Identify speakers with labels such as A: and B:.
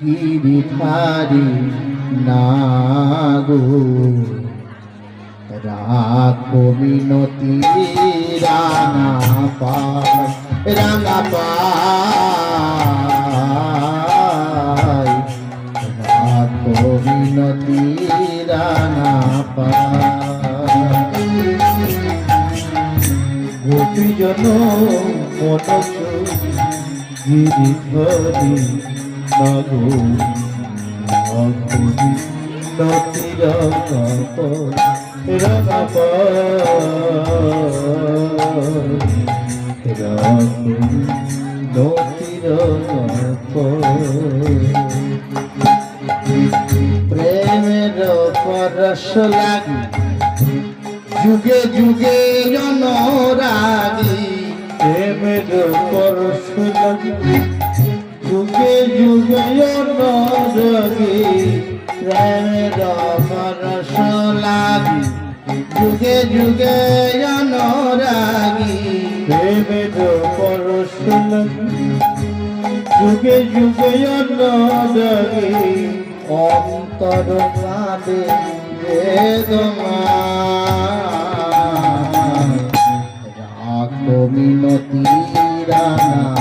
A: গিরিধারি নাগো রাখো মিনতি রাঙা পায় রাখো মিনতি রাঙা পায় গোপীজন মনস গিরিধরি নাগো নতির প্রেমের পরশ লাগি যুগে যুগে অনুরাগী প্রেমের পরশ লাগি যুগে যুগে অনুরাগী প্রেমের পরশ লাগি যুগে যুগে অনুরাগী প্রেমের পরশ লাগি যুগে যুগে অনুরাগী অন্তর কাঁদে বেদনা রাখো মিনতি রাঙা